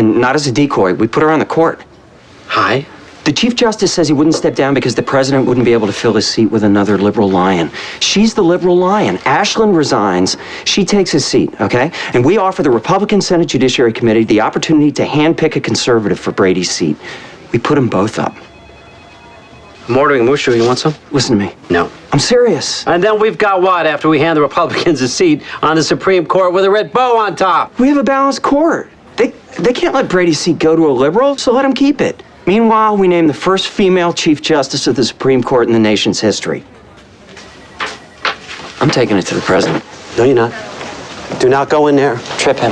And not as a decoy. We put her on the court. Hi. The Chief Justice says he wouldn't step down because the president wouldn't be able to fill his seat with another liberal lion. She's the liberal lion. Ashland resigns. She takes his seat, okay? And we offer the Republican Senate Judiciary Committee the opportunity to handpick a conservative for Brady's seat. We put them both up. I'm ordering Mushu. You want some? Listen to me. No. I'm serious. And then we've got what after we hand the Republicans a seat on the Supreme Court with a red bow on top? We have a balanced court. They can't let Brady's seat go to a liberal, so let him keep it. Meanwhile, we name the first female Chief Justice of the Supreme Court in the nation's history. I'm taking it to the president. No, you're not. Do not go in there. Trip him.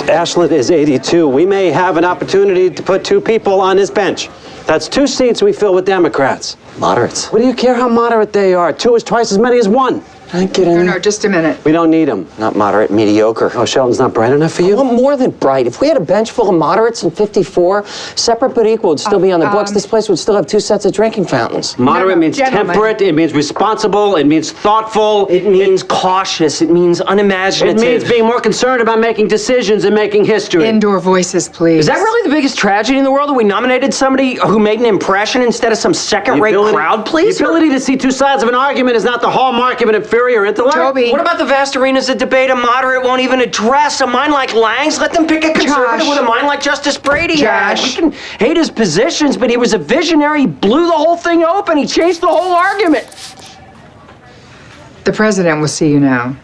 Ashland is 82. We may have an opportunity to put 2 people on his bench. That's 2 seats we fill with Democrats. Moderates. What do you care how moderate they are? 2 is twice as many as 1. I get in. No, just a minute. We don't need them. Not moderate, mediocre. Oh, Sheldon's not bright enough for you? Well, more than bright. If we had a bench full of moderates and 54, separate but equal would still be on the books. This place would still have 2 sets of drinking fountains. Moderate means gentlemen. temperate, it means responsible, it means thoughtful. It means cautious. It means unimaginative. It means being more concerned about making decisions and making history. Indoor voices, please. Is that really the biggest tragedy in the world that we nominated somebody who made an impression instead of some second-rate crowd pleaser? The ability to see 2 sides of an argument is not the hallmark of an inferior intellect. Toby. What about the vast arenas of debate a moderate won't even address? A mind like Lang's? Let them pick a conservative Josh. with a mind like Justice Brady had. Josh. We can hate his positions, but he was a visionary. He blew the whole thing open. He changed the whole argument. The president will see you now.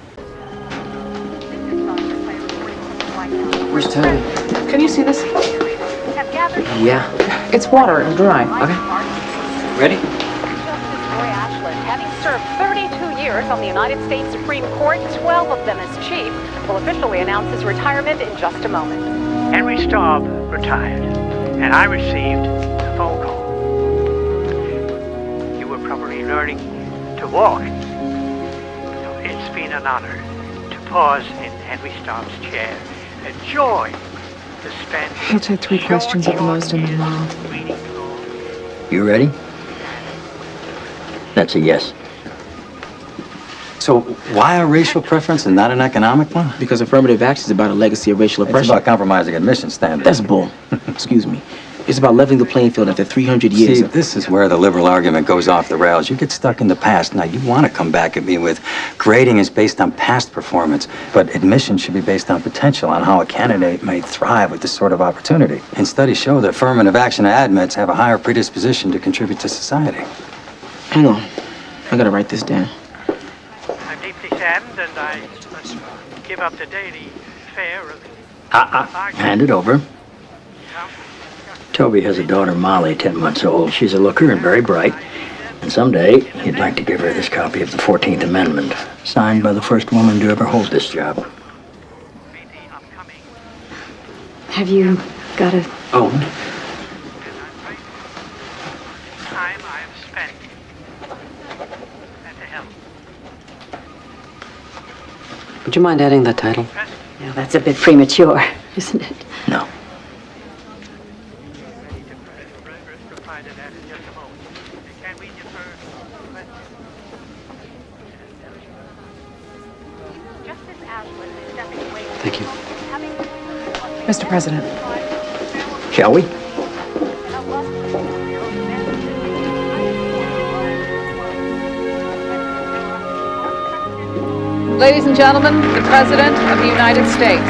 Where's Tony? Can you see this? Yeah. It's water and dry. Okay. Ready? Justice Roy Ashland, having served 32 years on the United States Supreme Court, 12 of them as chief, will officially announce his retirement in just a moment. Henry Staub retired, and I received a phone call. You were probably learning to walk. So it's been an honor to pause in Henry Staub's chair and joy to spend. He'll take 3 questions at the most and then we'll... reading through. You ready? That's a yes. So why a racial preference and not an economic one? Because affirmative action is about a legacy of racial It's oppression. about compromising admission standards. That's bull. Excuse me. It's about leveling the playing field after 300 years. See, this is where the liberal argument goes off the rails. You get stuck in the past. Now, you want to come back at me with grading is based on past performance, but admission should be based on potential, on how a candidate may thrive with this sort of opportunity. And studies show that affirmative action admits have a higher predisposition to contribute to society. Hang on. I gotta write this down. I'm deeply saddened, and I must give up the daily fare of... Hand it over. Toby has a daughter, Molly, 10 months old. She's a looker and very bright. And someday, he'd like to give her this copy of the 14th Amendment, signed by the first woman to ever hold this job. Have you got a... Oh, time I have spent at the helm. Would you mind adding that title? No, that's a bit premature, isn't it? no. Reply to that in just a moment. Can we defer questions? Justice Ashland is stepping away. Thank you. Mr. President. Shall we? Ladies and gentlemen, the President of the United States.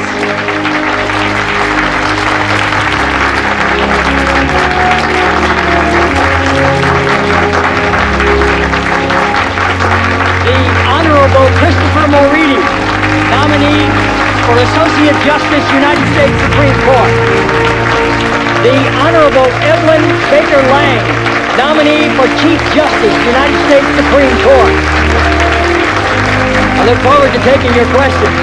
The Honorable Christopher Moridi, nominee for Associate Justice, United States Supreme Court. The Honorable Evelyn Baker Lang, nominee for Chief Justice, United States Supreme Court. I look forward to taking your questions.